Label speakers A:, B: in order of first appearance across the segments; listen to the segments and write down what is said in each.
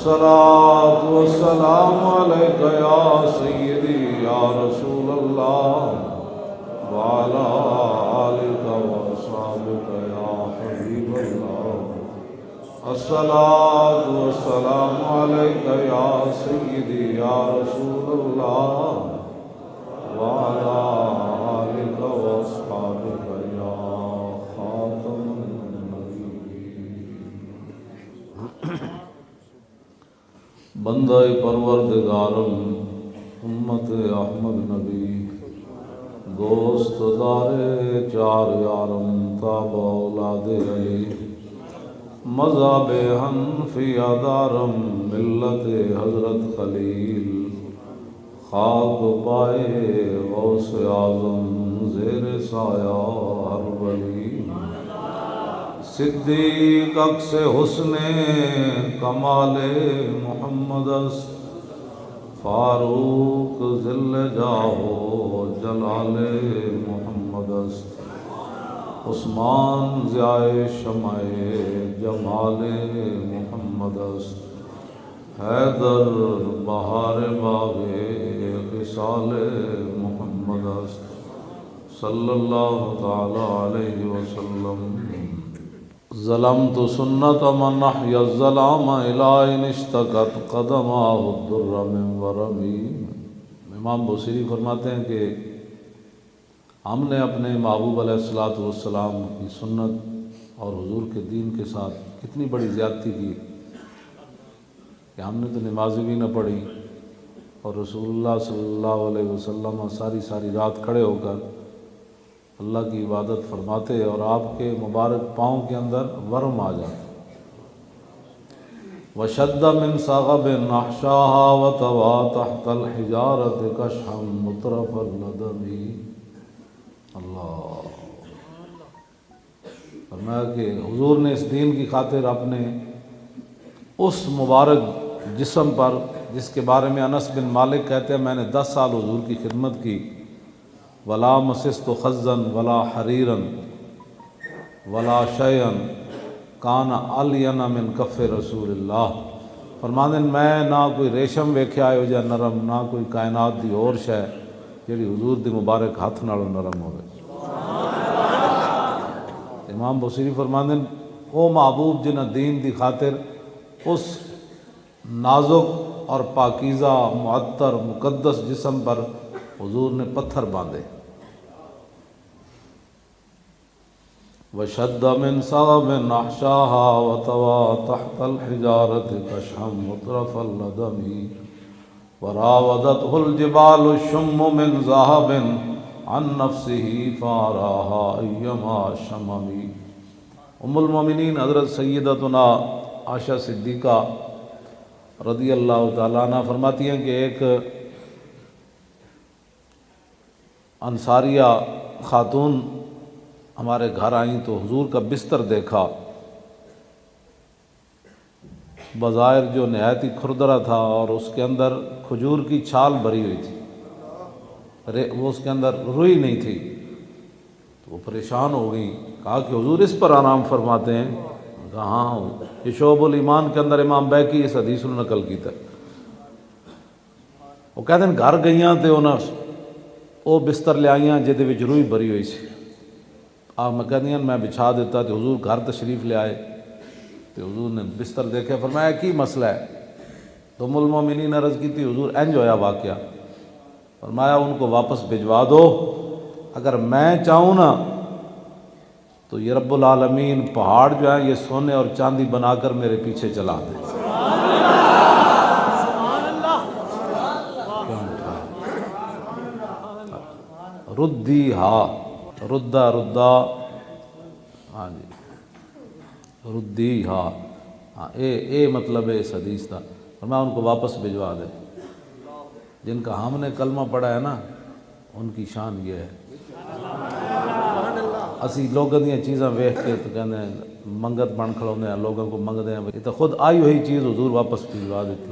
A: الصلاة والسلام عليك يا سيدي يا رسول الله وعلى آلك وأصحابك يا حبيب الله. الصلاة والسلام عليك يا سيدي يا رسول الله وعلى آلك وأصحابك يا خاتم النبيين. بندہ پروردگارم امت احمد نبی دوست دار چار یارم تاب اولاد علی مذہب حنفیہ دارم ملت حضرت خلیل خاک پائے غوث اعظم زیر سایہ ہر ولی صدیق عکس حسن کمال محمد است فاروق ذل جاہ جلال محمد است عثمان ضیاء شمع جمال محمد است حیدر بہار باغ خصال محمد است صلی اللہ تعالی علیہ وسلم. ظلمت سنت من احیا الظلام الی ان اشتکت قدماہ الدر من ورمی. امام بوصیری فرماتے ہیں کہ ہم نے اپنے محبوب علیہ السلام کی سنت اور حضور کے دین کے ساتھ کتنی بڑی زیادتی کی کہ ہم نے تو نمازیں بھی نہ پڑھی اور رسول اللہ صلی اللہ علیہ وسلم ساری رات کھڑے ہو کر اللہ کی عبادت فرماتے اور آپ کے مبارک پاؤں کے اندر ورم آ جاتے. وشد من صغب نحشاها وتوا تحت الحجارة كشحا مطرف الندم. اللہ فرمایا کہ حضور نے اس دین کی خاطر اپنے اس مبارک جسم پر جس کے بارے میں انس بن مالک کہتے ہیں میں نے 10 سال حضور کی خدمت کی ولا مسست خزا ولا حریرا ولا شیئا کان الین من کف رسول اللہ. فرماندے میں نہ کوئی ریشم ویکھیا ہے جا نرم نہ کوئی کائنات دی اور شے جڑی حضور دی مبارک ہاتھ نالوں نرم ہوئے. امام بوصیری فرماندے او محبوب جنہ دین دی خاطر اس نازک اور پاکیزہ معطر مقدس جسم پر حضور نے پتھر باندھے. وشد من صغب نحشاها وتوا تحت الحجارة كشحا مطرف اللدم وراودته الجبال الشم من ذهب عن نفسه فاراها ايما شمم. ام المومنین حضرت سیدتنا عائشہ صدیقہ رضی اللہ تعالیٰ عنہ فرماتی ہیں کہ ایک انصاریہ خاتون ہمارے گھر آئیں تو حضور کا بستر دیکھا بظاہر جو نہایت ہی کھردرا تھا اور اس کے اندر کھجور کی چھال بھری ہوئی تھی وہ اس کے اندر روئی نہیں تھی تو وہ پریشان ہو گئی. کہا کہ حضور اس پر آرام فرماتے ہیں. کہا ہاں یہ شعب الایمان کے اندر امام بیہقی اس حدیث نے نقل کی تھا. وہ کہتے ہیں گھر گئیاں تے انہاں وہ بستر لے آئیاں جہدے وچ روئی بھری ہوئی سی. آپ میں کہندیاں میں بچھا دیتا تو حضور گھر تشریف لے آئے تو حضور نے بستر دیکھا فرمایا کی مسئلہ ہے. تو ام المومنین عرض کی تھی حضور انج ہویا واقعہ. فرمایا ان کو واپس بھجوا دو اگر میں چاہوں نا تو یہ رب العالمین پہاڑ جو ہیں یہ سونے اور چاندی بنا کر میرے پیچھے چلا دے. ردی ہا ردا ہاں جی ردی ہاں اے مطلب ہے اس حدیث کا. فرمایا ان کو واپس بھجوا دے. جن کا ہم نے کلمہ پڑھا ہے نا ان کی شان یہ ہے. اسی لوگوں دیا چیزاں ویکھ کے تو کہنے منگت بن کھڑونے ہیں لوگوں کو منگتے ہیں یہ تو خود آئی ہوئی چیز حضور واپس بھجوا دیتی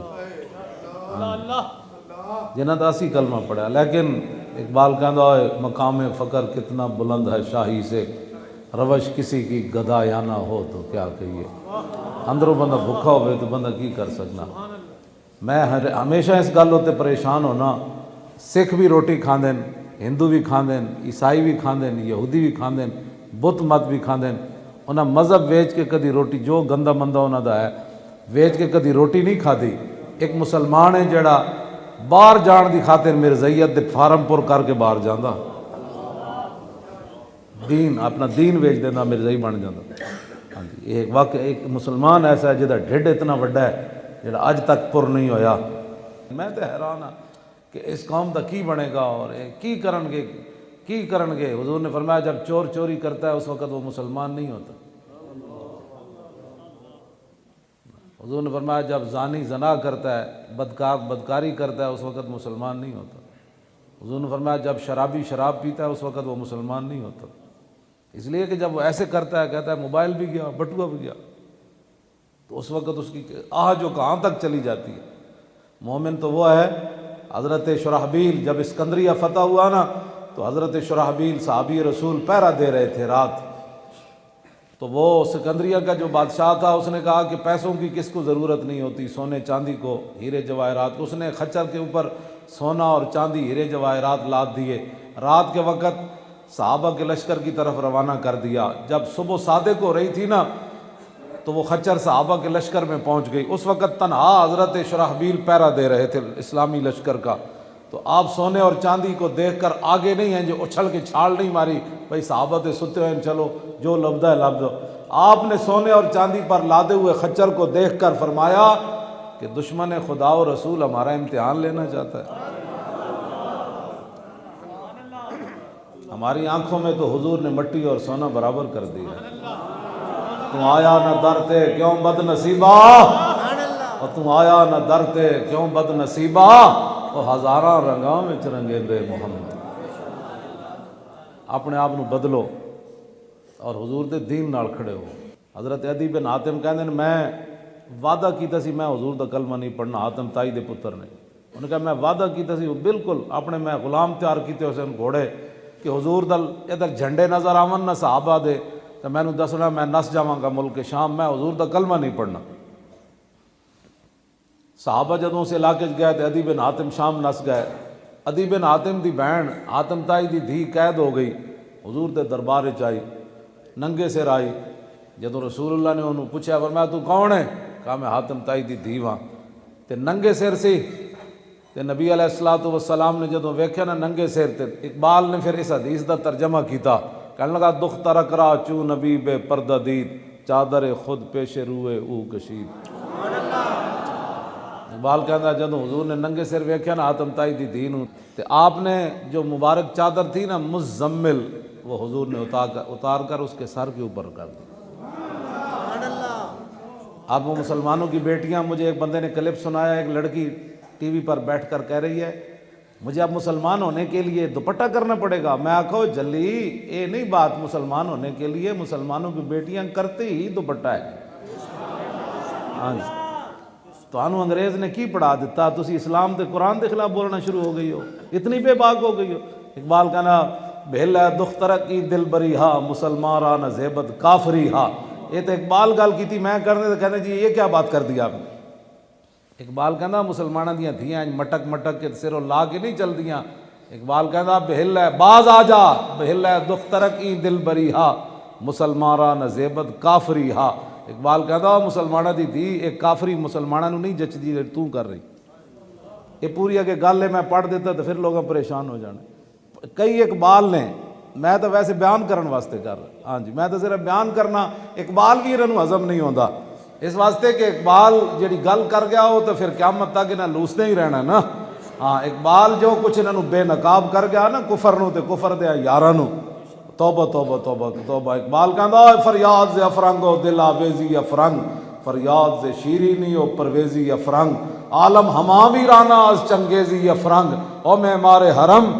A: جنہاں تو اسی کلمہ پڑھا. لیکن اقبال کہتا ہے مقام فقر کتنا بلند ہے شاہی سے روش کسی کی گدا یا نہ ہو تو کیا کہیے. اندروں بندہ بھکھا ہوئے تو بندہ کی کر سکنا. میں ہمیشہ اس گل تے پریشان ہونا، سکھ بھی روٹی کھاندے، ہندو بھی کھاندے، عیسائی بھی کھاندے، یہودی بھی کھاندے، بت مت بھی کھاندے. انہاں مذہب ویچ کے کدی روٹی، جو گندا مندہ انہاں دا ہے ویچ کے کدی روٹی نہیں کھادی. ایک مسلمان ہے جڑا باہر جان دی خاطر مرزائیت دے فارم پر کر کے باہر جاندا، دین اپنا دین ویچ دینا، مرزائی بن جاتا. ہاں جی، ایک واقعہ ایک مسلمان ایسا ہے جہاں ڈھڈ اتنا وڈا ہے جہاں اج تک پر نہیں ہویا. میں تو حیران ہاں کہ اس قوم دا کی بنے گا اور کی کرن گے. حضور نے فرمایا جب چور چوری کرتا ہے اس وقت وہ مسلمان نہیں ہوتا. حضور نے فرمایا جب زانی زنا کرتا ہے، بدکار بدکاری کرتا ہے، اس وقت مسلمان نہیں ہوتا. حضور نے فرمایا جب شرابی شراب پیتا ہے اس وقت وہ مسلمان نہیں ہوتا. اس لیے کہ جب وہ ایسے کرتا ہے، کہتا ہے موبائل بھی گیا، بٹوا بھی گیا، تو اس وقت اس کی جو کہاں تک چلی جاتی ہے. مومن تو وہ ہے. حضرت شرحبیل جب اسکندریہ فتح ہوا نا تو حضرت شرحبیل صحابی رسول پہرا دے رہے تھے رات. تو وہ اسکندریہ کا جو بادشاہ تھا اس نے کہا کہ پیسوں کی کس کو ضرورت نہیں ہوتی، سونے چاندی کو، ہیرے جواہرات. اس نے خچر کے اوپر سونا اور چاندی ہیرے جواہرات لاد دیے. رات کے وقت صحابہ کے لشکر کی طرف روانہ کر دیا. جب صبح صادق ہو رہی تھی نا تو وہ خچر صحابہ کے لشکر میں پہنچ گئی. اس وقت تنہا حضرت شرحبیل پہرا دے رہے تھے اسلامی لشکر کا. تو آپ سونے اور چاندی کو دیکھ کر آگے نہیں ہیں، جو اچھل کے چھال نہیں ماری بھائی صحابہ تے ستے ہیں چلو جو لبدا ہے لب دو. آپ نے سونے اور چاندی پر لادے ہوئے خچر کو دیکھ کر فرمایا کہ دشمن خدا و رسول ہمارا امتحان لینا چاہتا ہے. ہماری آنکھوں میں تو حضور نے مٹی اور سونا برابر کر دیا. تم آیا نہ درتے کیوں بد نصیبہ، اور تم آیا نہ درتے کیوں بد نصیبہ، وہ ہزاراں رنگاں وچ رنگے دے محمد. اپنے آپ نو بدلو اور حضور دے دین نال کھڑے ہو. حضرت عدی بن حاتم کہندے نے میں وعدہ کیتا سی میں حضور دا کلمہ نہیں پڑھنا. حاتم تائی دے پتر نے انہوں نے کہا میں وعدہ کیتا سی بالکل اپنے میں غلام تیار کیتے حسین گھوڑے کہ حضور دل ادھر جھنڈے نظر آون نہ صحابہ دے تو میں دسنا میں نس جاواں گا ملک شام، میں حضور دا کلمہ نہیں پڑھنا. صحابہ جدوں اس علاقے گئے تو عدی بن حاتم شام نس گئے. عدی بن حاتم دی بہن حاتم تائی دی دھی قید ہو گئی، حضور دے دربار وچ آئی، ننگے سر آئی. جدوں رسول اللہ نے انہوں پوچھا فرمایا تو کون ہے؟ کہا میں حاتم تائی دی دھی ہاں. تے ننگے سر سی تے نبی علیہ الصلوۃ والسلام نے جدوں ویکھیا نا ننگے سر تے اقبال نے پھر اس حدیث دا ترجمہ کیتا. کہنے لگا دخ ترک را چو نبی بے پردہ دید، چادر خود پیش روئے او کشید. اقبال کہندا جدوں حضور نے ننگے سر ویکھیا نا حاتم تائی دی دھی نوں تے آپ نے جو مبارک چادر تھی نا مزمل، وہ حضور نے اتار کر اس کے سر کے اوپر کر دی. اب وہ مسلمانوں کی بیٹیاں، مجھے ایک بندے نے کلپ سنایا، ایک لڑکی ٹی وی پر بیٹھ کر کہہ رہی ہے مجھے اب مسلمان ہونے کے لیے دوپٹہ کرنا پڑے گا. میں آکھو جلی یہ نہیں بات، مسلمان ہونے کے لیے مسلمانوں کی بیٹیاں کرتے ہی دوپٹہ ہے. ہاں جی، تو انہوں انگریز نے کی پڑھا دیتا، تسی اسلام تے قرآن دے خلاف بولنا شروع ہو گئی ہو، اتنی بے باک ہو گئی ہو. اقبال کہنا بھیل ہے دخترک کی دل بری ہا، مسلمان را نہ زیبت کافری ہا. یہ تو اقبال گل کی تھی، میں کرنے تو کہنے جی یہ کیا بات کر دی آپ نے. اقبال کہنا مسلمانوں دیاں دھیاں مٹک مٹک کے سروں لا کے نہیں چل دیاں. اقبال کہنا بہل ہے باز آ جا، بہل ہے دخترک ای دل بری ہا، مسلمانہ نہ زیبت کافری ہا. اقبال کہتا مسلمانہ دی دھی ایک کافری مسلمانہ نو نہیں جچ دی تو کر رہی. یہ پوری اگے گل ہے، میں پڑھ دیتا تو پھر لوگ پریشان ہو جانے. کئی اقبال نے، میں تو ویسے بیان کرن واسطے کر رہا. ہاں جی، میں تو صرف بیان کرنا، اقبال بھی انہوں ہضم نہیں ہوتا اس واسطے کہ اقبال جڑی گل کر گیا ہو تو پھر قیامت تک انہیں لوستے ہی رہنا نا. ہاں اقبال جو کچھ انہوں بے نقاب کر گیا نا کفر نو تے کفر دیا یاراں نو، توبہ توبہ توبہ توبہ. اقبال کہندا فریاد سے افرنگ و دل آویزی افرنگ، فریاد سے شیرینی و پرویزی افرنگ، عالم ہماوی رانا از چنگیزی افرنگ، او میں مارے حرم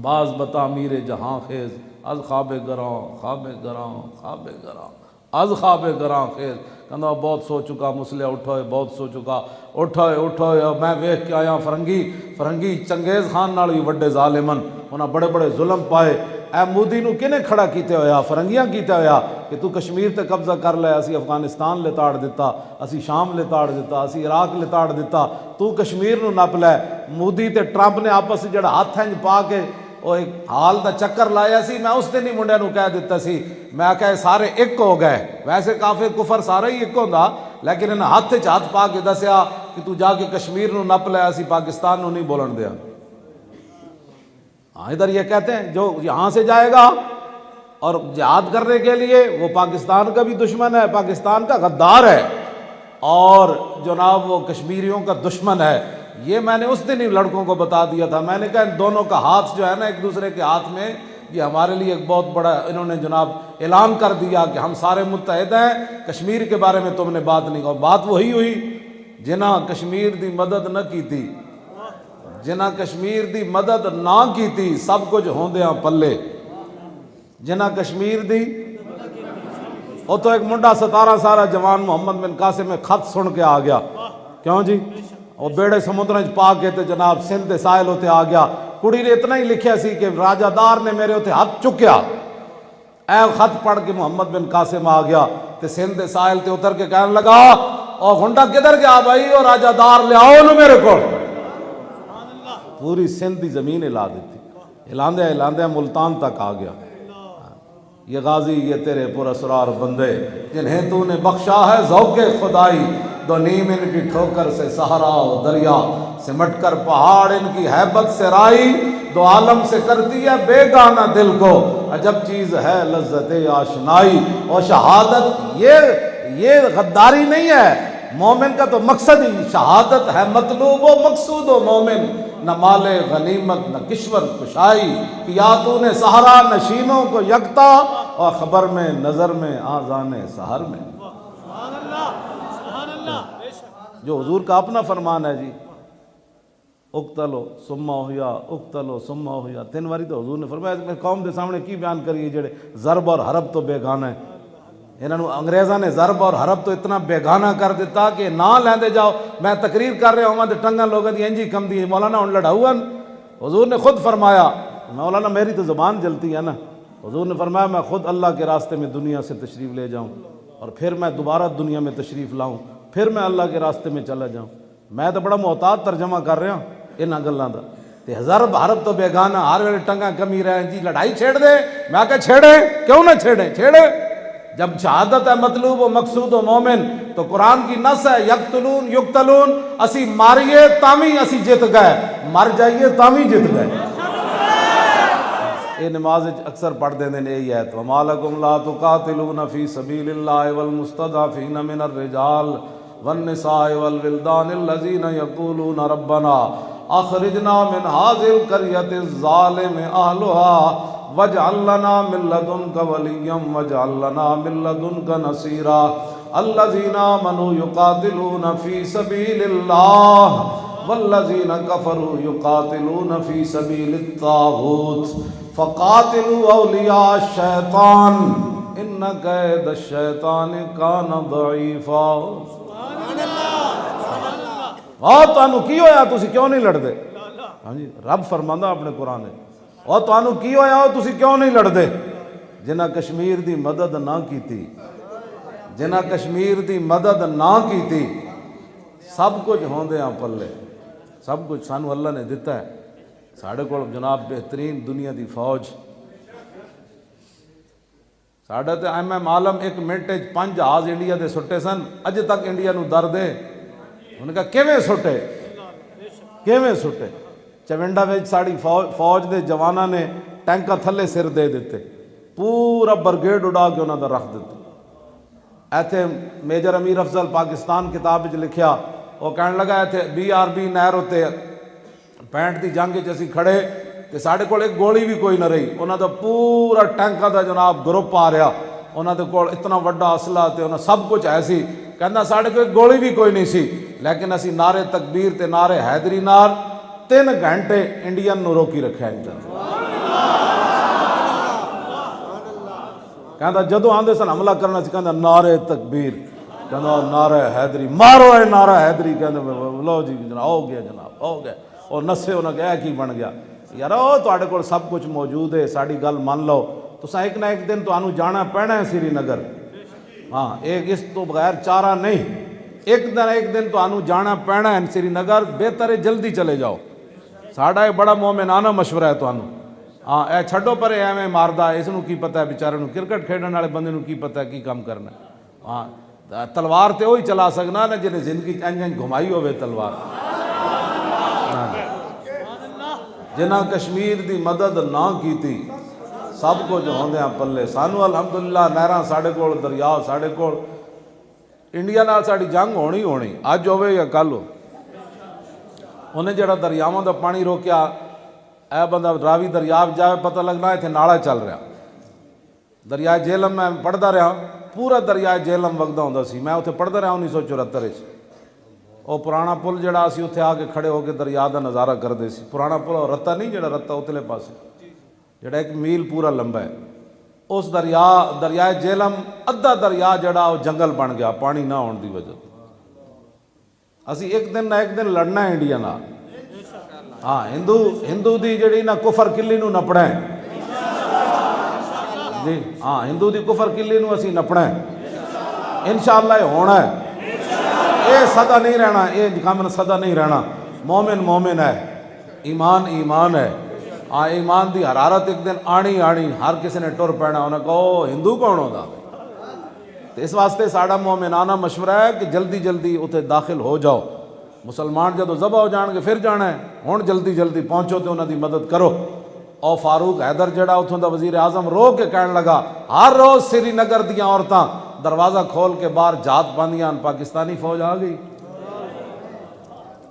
A: باز بتا میرے جہاں خیز، از خواب گراں خواب گراں خواب گراں از خواب گراں خیز. کہندا بہت سو چکا مسلح اٹھوئے، بہت سو چکا اٹھوئے اٹھوئے. میں ویکھ کے آیا فرنگی چنگیز خان نال بھی وڈے ظالمن، انہاں بڑے بڑے ظلم پائے. اے مودی نو کنے کھڑا کیتے ہویا؟ فرنگیاں کیتے ہویا کہ تو کشمیر تے قبضہ کر لے، اسی افغانستان لے تاڑ دیتا، اسی شام لے تاڑ دیتا، اسی عراق لے تاڑ دیتا، تو کشمیر نو نپ لے۔ مودی تے ٹرمپ نے آپس جڑا ہاتھ ہنج پا کے وہ ایک حال دا چکر لایا سی، میں اس دن ہی منڈے نو کہہ دیتا سی، میں کہے سارے ایک ہو گئے، ویسے کافر کفر سارا ہی ایک ہوندا، لیکن انہیں ہاتھ چ ہاتھ پا کے دسیا کہ تو جا کے کشمیر نو نپ لے، اسی پاکستان نو نہیں بولن دیا۔ ہاں ادھر یہ کہتے ہیں جو یہاں سے جائے گا اور جہاد کرنے کے لیے وہ پاکستان کا بھی دشمن ہے، پاکستان کا غدار ہے، اور جناب وہ کشمیریوں کا دشمن ہے۔ یہ میں نے اس دن ہی لڑکوں کو بتا دیا تھا، میں نے کہا ان دونوں کا ہاتھ جو ہے نا ایک دوسرے کے ہاتھ میں، یہ ہمارے لیے ایک بہت بڑا، انہوں نے جناب اعلان کر دیا کہ ہم سارے متحد ہیں، کشمیر کے بارے میں تم نے بات نہیں کہا۔ بات وہی ہوئی جنہاں کشمیر دی مدد نہ کی تھی، جنہاں کشمیر دی مدد نہ کی تھی، سب کچھ ہوندیاں پلے، جنہاں کشمیر دی، وہ تو ایک منڈا 17 سالہ جوان محمد بن قاسم میں خط سن کے آ گیا، کیوں جی وہ بیڑے سمندر پا کے تے جناب سندھ دے ساحل ہوتے آ گیا۔ کڑی نے اتنا ہی لکھیا سی کہ راجہ دار نے میرے ہوتے ہاتھ چکیا، اے خط پڑھ کے محمد بن قاسم آ گیا تے سندھ دے ساحل تے اتر کے کہنے لگا اور گھنٹا کدھر گیا بھائی، اور راجہ دار لے آؤ نو میرے کو۔ پوری سندھ دی زمین ہلا دیتی، ہلاندے ملتان تک آ گیا۔ یہ غازی یہ تیرے پراسرار بندے جنہیں تو نے بخشا ہے ذوق خدائی، دو نیم ان کی ٹھوکر سے صحرا و دریا، سمٹ کر پہاڑ ان کی ہیبت سے رائی، دو عالم سے کرتی ہے بے گانا دل کو، عجب چیز ہے لذت آشنائی۔ اور شہادت یہ غداری نہیں ہے، مومن کا تو مقصد ہی شہادت ہے، مطلوب و مقصود و مومن، نہ مال غنیمت نہ کشور کشائی، کیا تو نے صحرا نشینوں کو یکتا، اور خبر میں نظر میں آذان سحر میں۔ جو حضور کا اپنا فرمان ہے جی، اقتلو ثم احیا، اقتلو ثم احیا، 3 باری تو حضور نے فرمایا۔ میں قوم دے سامنے کی بیان کریے جڑے ضرب اور حرب تو بیگانہ ہے، انہوں نے انگریزاں نے ضرب اور حرب تو اتنا بیگانہ کر دیتا کہ نہ لیندے جاؤ۔ میں تقریر کر رہا ہوں وہاں ٹنگا لوگوں دی انجی کم دی، مولانا ان لڑاؤں، حضور نے خود فرمایا، مولانا میری تو زبان جلتی ہے نا، حضور نے فرمایا میں خود اللہ کے راستے میں دنیا سے تشریف لے جاؤں اور پھر میں دوبارہ دنیا میں تشریف لاؤں، پھر میں اللہ کے راستے میں چلا جاؤں۔ میں تو بڑا محتاط ترجمہ کر رہا ہوں انہاں گلاں دا، تے ضرب حرب تو بیگانہ، ہر ویلے ٹنگا کمی رہے جی لڑائی چھیڑ دے، میں کہا چھیڑے کیوں نہ چھیڑے، جب شہادت ہے مطلوب و مقصود و مومن تو قرآن کی نص ہے یقتلون یقتلون، اسی ماریے تامی اسی جت گئے، مر جائیے تامی جت گئے۔ یہ نماز اکثر پڑھ دیں دیں یہی ہے، وَمَا لَكُمْ لَا تُقَاتِلُونَ فِي سَبِيلِ اللَّهِ وَالْمُسْتَضْعَفِينَ مِنَ الرِّجَالِ وَالنِّسَاءِ وَالْوِلْدَانِ الَّذِينَ يَقُولُونَ رَبَّنَا أَخْرِجْنَا مِنْ هَٰذِهِ الْقَرْيَةِ الظَّالِمِ أَهْلُهَا وَاجْعَل لَّنَا مِن لَّدُنكَ وَلِيًّا وَاجْعَل لَّنَا مِن لَّدُنكَ نَصِيرًا الَّذِينَ آمَنُوا يُقَاتِلُونَ فِي سَبِيلِ اللَّهِ والذین کفروا یقاتلون فی سبیل الطاغوت فقاتلوا اولیاء الشیطان ان کید الشیطان کان ضعیفا۔ تانوں کی ہویا تسی کیوں نہیں لڑدے؟ ہاں جی رب فرماندا اپنے قرآن ہے، اور تانوں کی ہویا تسی کیوں نہیں لڑدے؟ جنہاں کشمیر دی مدد نہ کیتی، جنہاں کشمیر دی مدد نہ کیتی، سب کچھ ہوندیاں پلے، سب کچھ سانو اللہ نے دیتا ہے، ساڑھے کو جناب بہترین دنیا دی فوج، ساڑھے تے ایم عالم 1 منٹ 5 جہاز انڈیا دے سٹے سن، اج تک انڈیا نو در دے، انہوں نے کہا کیویں سٹے؟ چونڈا وچ ساڑی فوج دے جواناں نے ٹینکا تھلے سر دے دیتے، پورا برگیڈ اڑا کے انہاں دا رکھ دیتا۔ ایتھے میجر امیر افضل پاکستان کتاب وچ لکھیا، وہ کہنے لگا ایتھے BRB نہر ہوتے 65 دی جنگ وچ اسی کھڑے تے ساڑھے کول ایک گولی بھی کوئی نہ رہی، انہاں دا پورا ٹینکا دا جناب گروپ آ رہا، انہاں دے کول اتنا وڈا اسلحہ تے انہاں سب کچھ ہے سی، کہنا ساڑھے کوئی گولی بھی کوئی نہیں سی، لیکن اسی نعرے تکبیر تے نعرے حیدری نار 3 گھنٹے انڈین نو روکی رکھا کہندا جدو آندے سن حملہ کرنا سی کہندا نعرے تکبیر، کہندا نعرہ حیدری مارو اے نعرہ حیدری، کہندا لو جی جناب ہو گیا، اور نسے انہاں کہ کی بن گیا، یار او تواڈے کول سب کچھ موجود ہے، ساڈی گل مان لو، تساں ایک نہ ایک دن تانوں جانا پینا ہے سری نگر، ہاں ایک اس تو بغیر چارہ نہیں، ایک دن تانوں جانا پینا ہے سری نگر، بہتر ہے جلدی چلے جاؤ، ساڈا ایک بڑا مومنانہ مشورہ ہے تانوں، ہاں اے چھڈو پرے ایویں ماردا، اس نوں کی پتہ ہے بیچارے نوں، کرکٹ کھیڈن والے بندے نوں کی پتہ ہے کی کام کرنا ہے، ہاں تلوار تے وہی چلا سکنا نا جنہیں زندگی انج گھمائی ہوئے تلوار، جنہ کشمیر دی مدد نہ کیتی سب کچھ ہوندیاں پلے، سانو الحمدللہ نہراں ساڈے کول، دریا ساڈے کول، انڈیا نال ساڈی جنگ ہونی اج ہوے یا کل ہو، انہیں جڑا دریاواں دا پانی روکیا، اے بندہ راوی دریا جائے پتہ لگنا اتنے نالا چل رہا، دریائے جہلم میں پڑھدا رہا، پورا دریائے جہلم وگدا ہوندا سی، میں اتنے پڑھدا رہا 1974 وہ پرانا پل جڑا اسی اتنے آ کے کھڑے ہو کے دریا دا نظارہ کردے سی، پرانا پل اور رتا نہیں جڑا رتا اتلے پاسے جڑا ایک میل پورا لمبا ہے، اس دریائے جہلم ادھا دریا جڑا وہ جنگل بن گیا پانی نہ ہون دی وجہ، اسی ایک دن نہ ایک دن لڑنا ہے انڈیا نال، ہاں ہندو دی جڑی نا کفر کلی نو نپڑا ہے جی، ہاں ہندو دی کفر کلی نو اسی نپڑا ہے، انشاءاللہ یہ ہونا ہے، یہ سدا نہیں رہنا، یہ کام سدا نہیں رہنا، مومن ہے، ایمان ہے، ایمان دی حرارت ایک دن آنی ہر کسی نے ٹر پینا، انہیں کہو ہندو کون ہوتا، تو اس واسطے ساڑا مومنانہ مشورہ ہے کہ جلدی اتنے داخل ہو جاؤ، مسلمان جدو ذبح ہو جان گے پھر جانا ہے، ہون جلدی پہنچو تو انہوں دی مدد کرو، اور فاروق حیدر جڑا اتھوں دا وزیر اعظم رو کے کہنے لگا ہر روز سری نگر دیاں عورتاں دروازہ کھول کے باہر جات باندیاں، پاکستانی فوج آ گئی،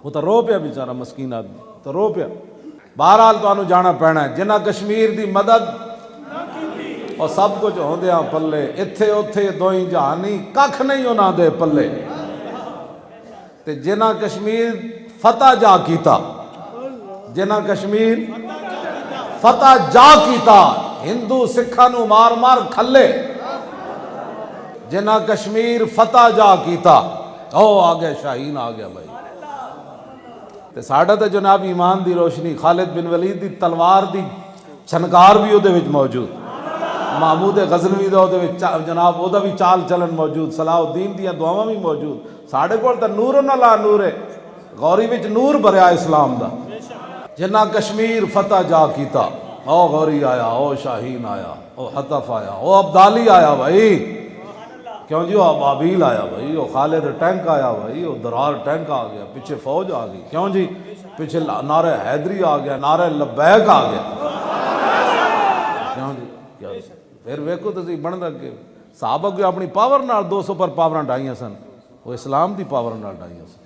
A: وہ تو رو پیا بیچارہ مسکین آدمی، تو رو پیا، بہرحال تو انہوں جانا پینا ہے، جنہ کشمیر دی مدد اور سب کچھ ہوندیاں پلے، اتھے اتھے دوئی جہانی ککھ نہیں ہونا دے پلے، تے جنہ کشمیر فتح جا کیتا، جنہ کشمیر فتح جا کیتا، ہندو سکھاں نو مار کھلے، جنہ کشمیر فتح جا کیتا، او آگے شاہین آ گیا بھائی، تے ساڈا تے جناب ایمان دی روشنی، خالد بن ولید دی تلوار دی چھنکار بھی او دے وچ موجود، محمود غزنوی دا او دے وچ جناب او دا بھی چال چلن موجود، صلاح الدین دیاں دعاواں بھی موجود، ساڈے کول تے نور نہ نور ہے، غوری وچ نور بھریا اسلام دا، جنہ کشمیر فتح جا کیتا، او غوری آیا، او شاہین آیا، او حطف آیا، او عبدالی آیا بھائی، کیوں جی وہ ابابیل آیا بھائی، وہ خالد ٹینک آیا بھائی، وہ درار ٹینک آ گیا، پیچھے فوج آ گئی، کیوں جی پیچھے نعرہ حیدری آ گیا، نعرہ لبیک آ گیا، کیوں جی پھر ویکھو تسی بندا کہ صحابہ کو اپنی پاور نال 200 پر پاوراں ڈائیاں سن، وہ اسلام دی پاور نال ڈائیاں سن،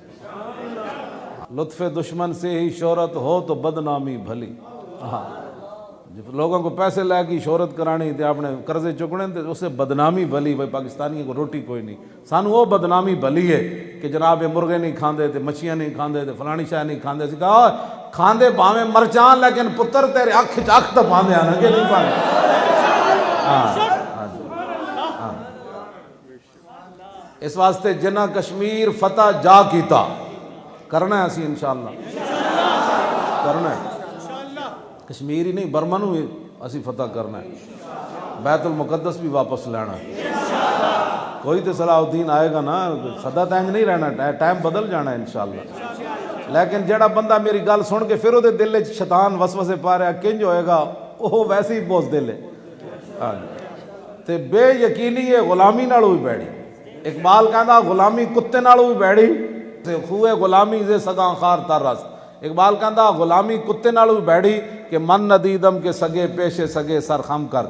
A: لطف دشمن سے ہی شہرت ہو تو بدنامی بھلی، ہاں لوگوں کو پیسے لے کی شہرت کرانی تے اپنے قرضے چکنے تے اسے بدنامی بھلی، بھائی پاکستانی کو روٹی کوئی نہیں، سانو وہ بدنامی بھلی ہے کہ جناب مرغے نہیں کھاندے تے مچھیاں نہیں کھاندے تے فلانی شاہ نہیں کھاندے، سی کہا کھاندے باویں مرچان لیکن پتر تیرے اکھ چاک تو پاندے آنا کہ نہیں پاندے، اس واسطے جنہ کشمیر فتح جا کیتا، کرنا ہے اسی انشاءاللہ، کرنا ہے، کشمیر ہی نہیں برما نو بھی اسی فتح کرنا ہے، بیت المقدس بھی واپس لینا ہے، کوئی تو صلاح الدین آئے گا نا، سدا تینج نہیں رہنا، ٹائم بدل جانا ہے انشاءاللہ، لیکن جڑا بندہ میری گل سن کے پھر وہ دل وچ شیطان وسوسے پا رہا کنج ہوئے گا، وہ ویسے ہی بوز دل ہے، تے بے یقینی ہے غلامی نالوں بھی بیڑی، اقبال کہندا غلامی کتے نالوں بھی بیڑی، تے خوے غلامی سے سگاں خار ترس، اقبال کہندا غلامی کتے نالوں بھی بیڑی کہ من ندیدم کے سگے پیشے سگے سر خم کر،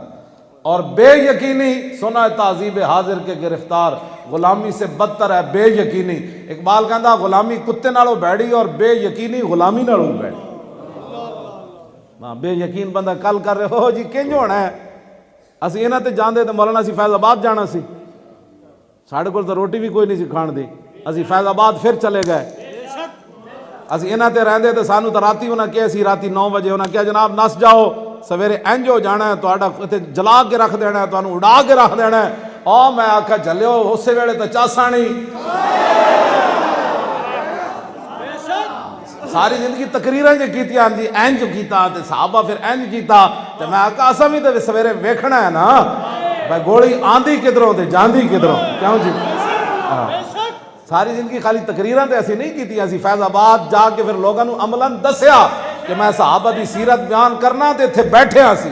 A: اور بے یقینی سنا تعذیب حاضر کے گرفتار، غلامی سے بدتر ہے بے یقینی، اقبال کہندا غلامی کتے نالوں بیڑی اور بے یقینی غلامی نالوں بیڑی، بے یقین بندہ کل کر رہے ہو جی کنج ہونا ہے، اسی انہاں تے جاندے تے مولانا سی فیض آباد جانا سی، ساڑھے کول تو روٹی بھی کوئی نہیں سی کھان دی، اسی فیض آباد پھر چلے گئے، اسی انہاں تے رہندے تے سانو تو راتی انہاں کیا سی، راتی 9 بجے انہاں کیا جناب نس جاؤ، سویرے انج ہو جانا ہے، تہاڈا تے جلا کے رکھ دینا ہے، تانوں اڑا کے رکھ دینا ہے، او میں آکھا جلیو اسے ویلے تے چاسا نہیں، ساری زندگی تقریراں جو کیتیاں جی اینج کیتا تے صحابہ پھر اینج کیتا تے میں آکا اساں بھی تے سویرے ویکھنا ہے نا بھائی گولی آندھی کدھروں تے جاندی کدھروں کیوں جی ساری زندگی خالی تقریراں تے اسی نہیں کیتیاں اسی فیض آباد جا کے پھر لوگاں نو عملاً دسیا کہ میں صحابہ دی سیرت بیان کرنا تے اتھے بیٹھے ہاں سی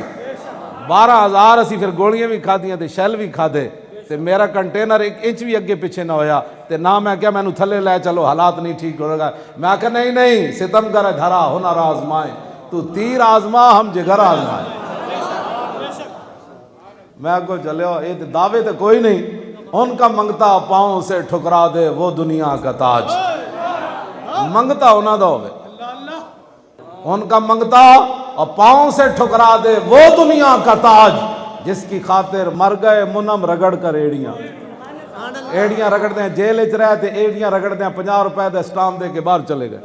A: 12,000 اسی پھر گولیاں بھی کھادیاں تے شیل بھی کھادے تے میرا کنٹینر 1 انچ بھی اگے پیچھے نہ ہویا تے نہ میں کیا میں نو تھلے لے چلو حالات نہیں ٹھیک ہو گا میں کہا نہیں ستم کر دھرا ہنر آزمائے تو تیر آزما ہم جگر آزمائے میں کو چلے ہو یہ دعوے تے کوئی نہیں ان کا منگتا پاؤں سے ٹھکرا دے وہ دنیا کا تاج منگتا ہونا دا ہوئے ان کا منگتا اور پاؤں سے ٹھکرا دے وہ دنیا کا تاج جس کی خاطر مر گئے منم رگڑ کر ایڑیاں رگڑتے ہیں جیل اچ رہے تھے ایڑیاں رگڑتے ہیں 50 روپے دے اسٹامپ دے کے باہر چلے گئے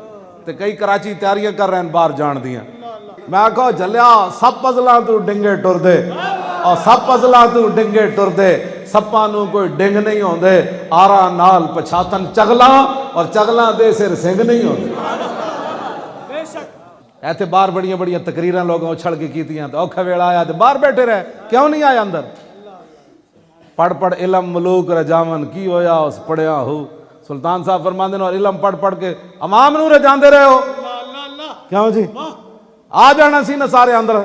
A: تے کئی کراچی تیاریاں کر رہے ہیں باہر جان دیاں میں کہو جلیا سب پزلاں تو ڈنگے ٹر دے اور سب پزلاں تو ڈنگے ٹر دے سپاں نو کوئی ڈنگ نہیں ہوندے آرا نال پچھاتن چگلاں اور چگلاں دے سر سنگ نہیں ہوندے ایتھے باہر بڑیاں بڑیاں تقریراں لوگوں اچھڑ کے کیتیاں تو اوکھا ویڑا آیا تے باہر بیٹھے رہے کیوں نہیں آیا اندر پڑھ علم ملوک رجاون کی ہویا اس پڑھیا ہو سلطان صاحب فرماندے اور علم پڑھ کے عوام نو رجاندے رہے ہو کیوں جی آ جانا سی نا سارے اندر